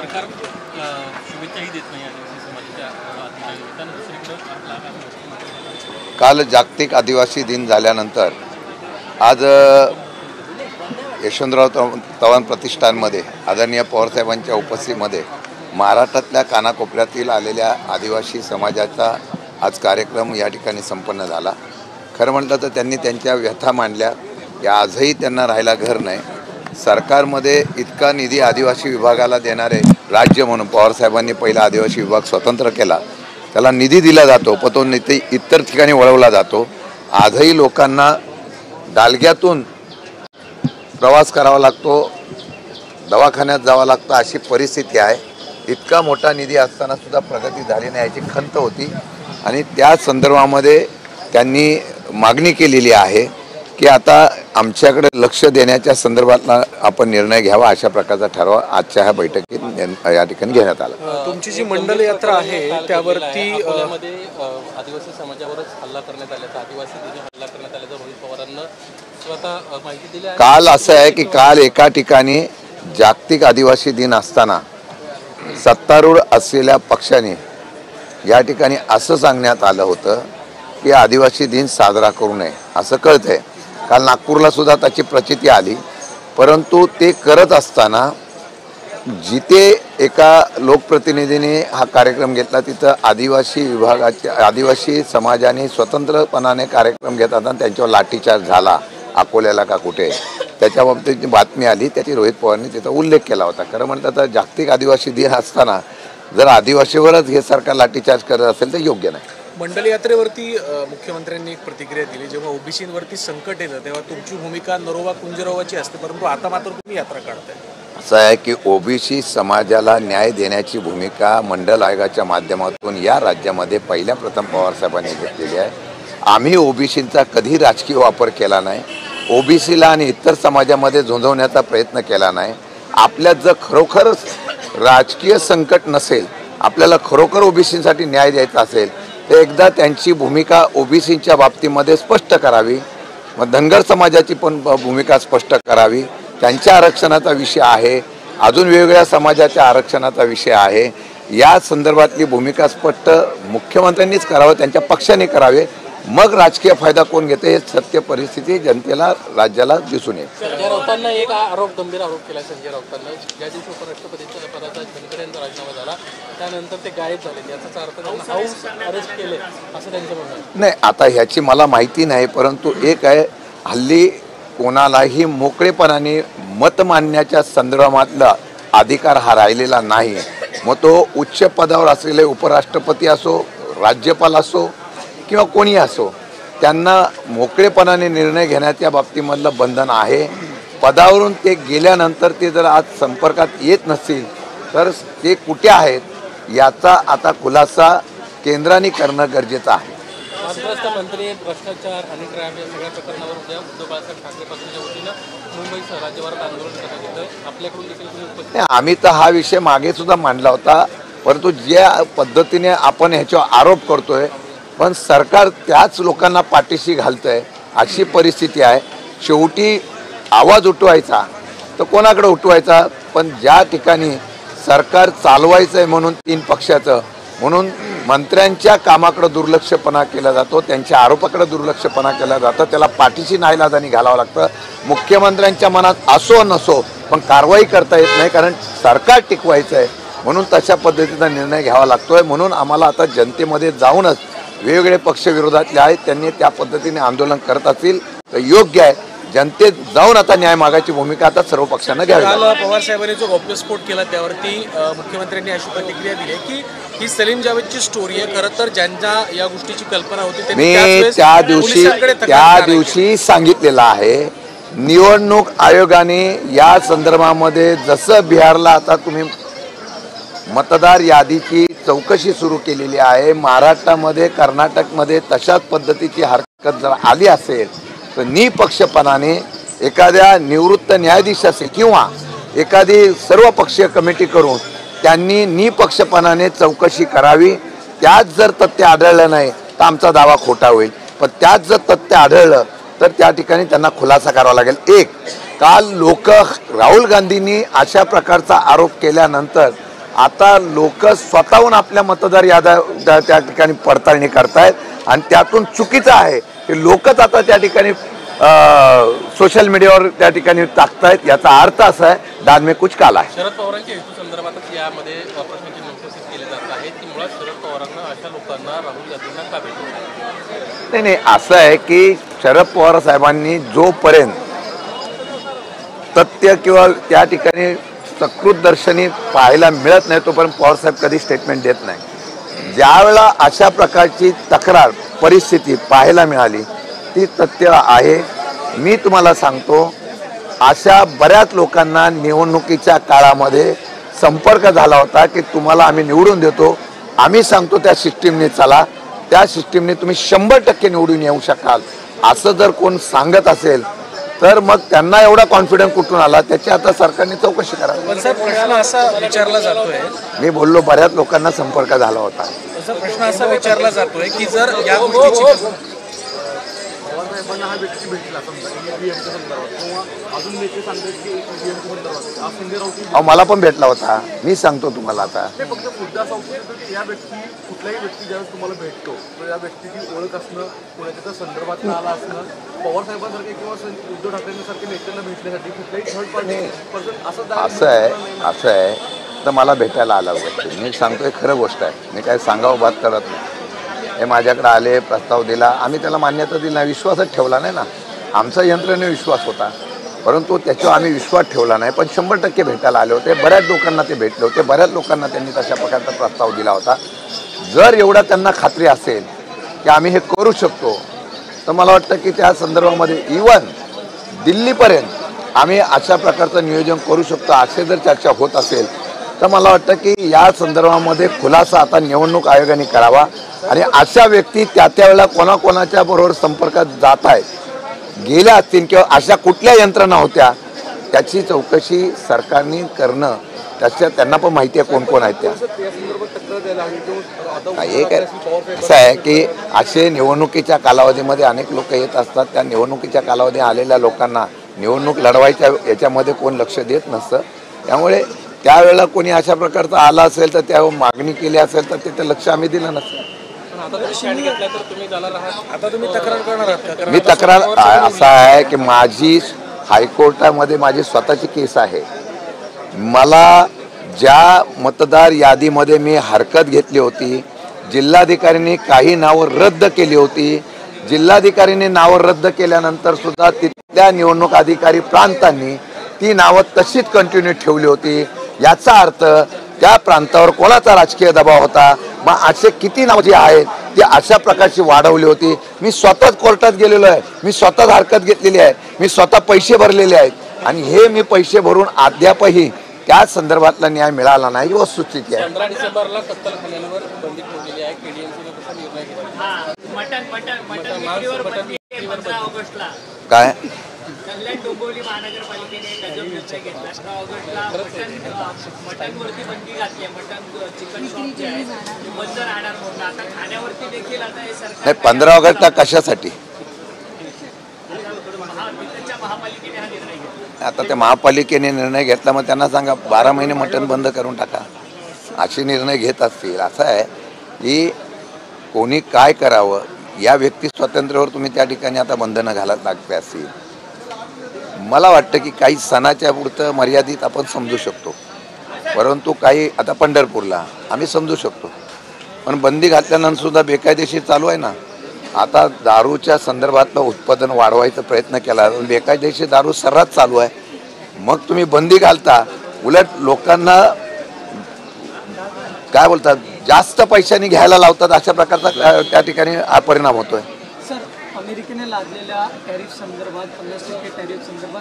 सरकार शुभेच्छाही देत नाही आदिवासी समाजाच्या त्यानं दुसरीकडे काल जागतिक आदिवासी दिन झाल्यानंतर आज यशवंतराव चव्हाण प्रतिष्ठानमध्ये आदरणीय पवारसाहेबांच्या उपस्थितीमध्ये महाराष्ट्रातल्या कानाकोपऱ्यातील आलेल्या आदिवासी समाजाचा आज कार्यक्रम या ठिकाणी संपन्न झाला। खरं म्हटलं तर त्यांनी त्यांच्या व्यथा मांडल्या की आजही त्यांना राहायला घर नाही। सरकारमध्ये इतका निधी आदिवासी विभागाला देणारे राज्य म्हणून पवारसाहेबांनी पहिला आदिवासी विभाग स्वतंत्र केला, त्याला निधी दिला जातो पण तो निधी इतर ठिकाणी वळवला जातो। आजही लोकांना डालग्यातून प्रवास करावा लागतो, दवाखान्यात जावं लागतं, अशी परिस्थिती आहे। इतका मोठा निधी असताना सुद्धा प्रगती झाली नाही याची खंत होती आणि त्या संदर्भामध्ये त्यांनी मागणी केलेली आहे की आता आमच्याकडे लक्ष देण्याच्या संदर्भातला आपण निर्णय घ्यावा, अशा प्रकारचा ठराव आजच्या ह्या बैठकीत या ठिकाणी घेण्यात आला। तुमची जी मंडल यात्रा आहे त्यावरती आदिवासी समाजावरच हल्ला करण्यात आल्याचा, आदिवासी दिनी हल्ला करण्यात आल्याचा रोहित पवारांना स्वतः माहिती दिली आहे। काल असं आहे की काल एका ठिकाणी जागतिक आदिवासी दिन असताना सत्तारूढ असलेल्या पक्षाने या ठिकाणी असं सांगण्यात आलं होतं की आदिवासी दिन साजरा करू नये असं कळतंय। काल नागपूरला सुद्धा त्याची प्रचिती आली, परंतु ते करत असताना जिथे एका लोकप्रतिनिधीने हा कार्यक्रम घेतला तिथं आदिवासी विभागाच्या आदिवासी समाजाने स्वतंत्रपणाने कार्यक्रम घेताना त्यांच्यावर लाठीचार्ज झाला, अकोल्याला का कुठे, त्याच्या बाबतीत बातमी आली, त्याची रोहित पवारांनी तिथं उल्लेख केला होता। खरं म्हटलं तर जागतिक आदिवासी दिन असताना जर आदिवासीवरच हे सरकार लाठीचार्ज करत असेल तर योग्य नाही। मंडल यात्रेवरती मुख्यमंत्र्यांनी एक प्रतिक्रिया दिली, जेव्हा ओबीसीवरती संकट येतं तेव्हा तुमची भूमिका नरोबा कुंजरोबाची असते, परंतु आता मात्र तुम्ही यात्रा काढताय। असं आहे की ओबीसी समाजाला न्याय देण्याची भूमिका मंडल आयोगाच्या माध्यमातून या राज्यामध्ये पहिल्या प्रथम पवारसाहेबांनी घेतलेली आहे। आम्ही ओबीसींचा कधी राजकीय वापर केला नाही, ओबीसीला आणि इतर समाजामध्ये झोंजवण्याचा प्रयत्न केला नाही। आपल्यात जर खरोखरच राजकीय संकट नसेल, आपल्याला खरोखर ओबीसींसाठी न्याय द्यायचा असेल तर एकदा त्यांची भूमिका ओबीसींच्या बाबतीमध्ये स्पष्ट करावी, मग धनगर समाजाची पण भूमिका स्पष्ट करावी। त्यांच्या आरक्षणाचा विषय आहे, अजून वेगवेगळ्या समाजाच्या आरक्षणाचा विषय आहे, या संदर्भातली भूमिका स्पष्ट मुख्यमंत्र्यांनीच करावं, त्यांच्या पक्षाने करावे, मग राजकीय फायदा कोण घेते हे सत्य परिस्थिती जनतेला राज्याला दिसून येईल। संजय राऊतांना एक गंभीर आरोप केला संजय राऊतांना, ज्या दिवशी उपराष्ट्रपतीच्या पदाचा धनगर यांचा राजीनामा झाला त्यानंतर ते गायब झाले, याचाच अर्थ त्यांना हाऊस अरेस्ट केले असं त्यांचं म्हणणं आहे। नाही, आता ह्याची मला माहिती नाही, परंतु एक आहे, हल्ली कोणालाही मोकळेपणाने मत मांडण्याच्या संदर्भातला अधिकार हा राहिलेला नाही। मग तो उच्च पदावर असलेले उपराष्ट्रपती असो, राज्यपाल असो किंवा कोणी असो, त्यांना मोकळेपणाने निर्णय घेण्याच्या बाबतीमधलं बंधन आहे। पदावरून ते गेल्यानंतर ते जर आज संपर्कात येत नसतील तर ते कुठे आहेत याचा आता खुलासा केंद्राने करणं गरजेचं आहे। वादग्रस्त मंत्री, भ्रष्टाचार आणि ट्रॅप या सगळ्या प्रकरणावर उद्या उद्धव बाळासाहेब ठाकरे पक्षाच्या वतीनं मुंबईसह राज्यभरात आंदोलन करण्यात येतं, आपल्याकडून देखील उपस्थित नाही, आम्ही तर हा विषय मागे सुद्धा मांडला होता, परंतु ज्या पद्धतीने आपण ह्याच्यावर आरोप करतोय पण सरकार त्याच लोकांना पाठीशी घालतंय अशी परिस्थिती आहे। शेवटी आवाज उठवायचा तर कोणाकडे उठवायचा, पण ज्या ठिकाणी सरकार चालवायचं आहे म्हणून तीन पक्षाचं, म्हणून मंत्र्यांच्या कामाकडे दुर्लक्षपणा केला जातो, त्यांच्या आरोपाकडे दुर्लक्षपणा केला जातं, त्याला पाठीशी नाईलाजाने घालावं लागतं। मुख्यमंत्र्यांच्या मनात असो नसो पण कारवाई करता येत नाही, कारण सरकार टिकवायचं आहे म्हणून तशा पद्धतीचा निर्णय घ्यावा लागतोय। म्हणून आम्हाला आता जनतेमध्ये जाऊनच वेगवेगळे पक्ष विरोधातले आहेत, त्यांनी त्या पद्धतीने आंदोलन करत असतील तर योग्य आहे। जनतेत जाऊन आता न्याय मागायची भूमिका आता सर्व पक्षांना घ्यावी। काल पवारसाहेबांनी जो गौप्यस्फोट केला त्यावरती मुख्यमंत्र्यांनी अशी प्रतिक्रिया दिली की ही सलीम जावेदची स्टोरी आहे, खरं तर ज्यांना या गोष्टीची कल्पना होती मी त्या दिवशी सांगितलेलं आहे, निवडणूक आयोगाने या संदर्भामध्ये जसं बिहारला आता तुम्ही मतदार यादीची चौकशी सुरू केलेली आहे, महाराष्ट्रामध्ये कर्नाटकमध्ये तशाच पद्धतीची हरकत जर आली असेल तर निपक्षपणाने एखाद्या निवृत्त न्यायाधीश असेल किंवा एखादी सर्वपक्षीय कमिटी करून त्यांनी निपक्षपणाने चौकशी करावी। त्यात जर तथ्य आढळलं नाही तर आमचा दावा खोटा होईल, पण त्यात जर तथ्य आढळलं तर त्या ठिकाणी त्यांना खुलासा करावा लागेल। एक काल लोक राहुल गांधींनी अशा प्रकारचा आरोप केल्यानंतर आता लोक स्वतःहून आपल्या मतदार याद्या त्या ठिकाणी पडताळणी करतायत आणि त्यातून चुकीचं आहे की लोकच आता त्या ठिकाणी सोशल मीडियावर त्या ठिकाणी टाकतायत. याचा अर्थ असा आहे दाद में कुछ काला आहे. शरद पवारांच्या हेतू संदर्भातच यामध्ये प्रश्नाची उपस्थित केले जात आहे की मुळात शरद पवारांना अशा लोकांना राहुल गांधींना का भेटू. नाही असं आहे की शरद पवार साहेबांनी जोपर्यंत तथ्य किंवा त्या ठिकाणी सकृत दर्शनी पाहायला मिळत नाही तोपर्यंत पवार साहेब कधी स्टेटमेंट देत नाही. ज्यावेळेला अशा प्रकारची तक्रार परिस्थिती पाहायला मिळाली ती तथ्य आहे. मी तुम्हाला सांगतो अशा बऱ्याच लोकांना निवडणुकीच्या काळामध्ये संपर्क झाला होता की तुम्हाला आम्ही निवडून देतो, आम्ही सांगतो त्या सिस्टीमने चला, त्या सिस्टीमने तुम्ही 100% निवडून येऊ शकाल असं जर कोण सांगत असेल तर मग त्यांना एवढा कॉन्फिडन्स कुठून आला त्याची आता सरकारने चौकशी करावी. पण सर प्रश्न असा विचारला जातोय, मी बोललो बऱ्याच लोकांना संपर्क झाला होता. सर प्रश्न असा विचारला जातोय की जर या गोष्टीची हा व्यक्ती भेटला समजा ईव्हीएमच्या संदर्भात किंवा अजून नेते सांगतात की ईव्हीएमच्या संदर्भात आज संजय राऊत अहो मला पण भेटला होता. मी सांगतो तुम्हाला आता ते फक्त मुद्दा असा होतो की या व्यक्ती कुठल्याही व्यक्ती ज्यावेळेस तुम्हाला भेटतो तर या व्यक्तीची ओळख असणं कोणाच्या संदर्भात आला असणं पवार साहेबांसारखे किंवा उद्धव ठाकरेंसारखे नेत्यांना भेटण्यासाठी कुठल्याही थर्ड पार्टी पर्सन असं आहे तर मला भेटायला आला व्यक्ती. मी सांगतोय खरं गोष्ट आहे. मी काय सांगावं बात करत नाही. हे माझ्याकडे आले, प्रस्ताव दिला, आम्ही त्याला मान्यता दिली नाही, विश्वासच ठेवला नाही ना. आमचा यंत्रणेवर विश्वास होता परंतु त्याच्यावर आम्ही विश्वास ठेवला नाही. पण 100% भेटायला आले होते. बऱ्याच लोकांना ते भेटले होते. बऱ्याच लोकांना त्यांनी तशा प्रकारचा प्रस्ताव दिला होता. जर एवढा त्यांना खात्री असेल की आम्ही हे करू शकतो तर मला वाटतं की त्या संदर्भामध्ये इवन दिल्लीपर्यंत आम्ही अशा प्रकारचं नियोजन करू शकतो असे जर चर्चा होत असेल तर मला वाटतं की या संदर्भामध्ये खुलासा आता निवडणूक आयोगाने करावा आणि अशा व्यक्ती त्या वेळेला कोणाकोणाच्या बरोबर संपर्कात जात आहेत गेल्या असतील किंवा अशा कुठल्या यंत्रणा होत्या त्याची चौकशी सरकारने करणं. त्याच्या त्यांना पण माहिती आहे कोण कोण आहेत त्या. एक असं आहे की असे निवडणुकीच्या कालावधीमध्ये अनेक लोक येत असतात. त्या निवडणुकीच्या कालावधी आलेल्या लोकांना निवडणूक लढवायच्या याच्यामध्ये कोण लक्ष देत नसतं. त्यामुळे त्यावेळेला कोणी अशा प्रकारचं आला असेल तर त्यावर मागणी केली असेल तर तिथे लक्ष आम्ही दिलं नसतं. आता तुम्ही तक्रार करणार आहात का? मी तक्रार असा आहे की माझी हायकोर्टामध्ये माझी स्वतःची केस आहे. मला ज्या मतदार यादीमध्ये मी हरकत घेतली होती जिल्हाधिकाऱ्यांनी काही नावं रद्द केली होती. जिल्हाधिकाऱ्यांनी नावं रद्द केल्यानंतर सुद्धा तिथल्या निवडणूक अधिकारी प्रांतांनी ती नावं तशीच कंटिन्यू ठेवली होती. याचा अर्थ त्या प्रांतावर कोणाचा राजकीय दबाव होता. मग असे किती नावं जी आहेत ती अशा प्रकारची वाढवली होती. मी स्वतःच कोर्टात गेलेलो आहे. मी स्वतःच हरकत घेतलेली आहे. मी स्वतः पैसे भरलेले आहेत आणि हे मी पैसे भरून अद्यापही त्या संदर्भातला न्याय मिळाला नाही ही वस्तुस्थिती आहे. 15 डिसेंबरला कत्तलखान्यांवर बंदी ठेवलेली आहे. केडीएमसीने कसा निर्णय घेतला काय कल्याण डोंबिवली महानगरपालिकेने गजब निर्णय घेतला. 15 ऑगस्टला मटनवरती बंदी घातली आहे. मटन चिकन शॉप जे आहे ते बंद राहणार म्हणून आता खाण्यावरती देखील आता हे सरकार नाही 15 ऑगस्टला कशासाठी महापालिकेने हा निर्णय घेतला. आता त्या महापालिकेने निर्णय घेतला मग त्यांना सांगा 12 महिने मटण बंद करून टाका असे निर्णय घेत असतील. असं आहे की कोणी काय करावं या व्यक्ती स्वातंत्र्यावर तुम्ही त्या ठिकाणी आता बंधनं घालत लागते असतील. मला वाटतं की काही सणाच्या पुरतं मर्यादित आपण समजू शकतो परंतु काही आता पंढरपूरला आम्ही समजू शकतो पण बंदी घातल्यानंतर सुद्धा बेकायदेशीर चालू आहे ना. आता दारूच्या संदर्भातलं उत्पादन वाढवायचा प्रयत्न केला बेकायदेशीर दारू सर्रास चालू आहे. मग तुम्ही बंदी घालता उलट लोकांना काय बोलतात जास्त पैशांनी घ्यायला लावतात अशा प्रकारचा त्या ठिकाणी हा परिणाम होतोय. सर अमेरिकेने लादलेल्या टॅरिफ संदर्भात 50% टॅरिफ संदर्भात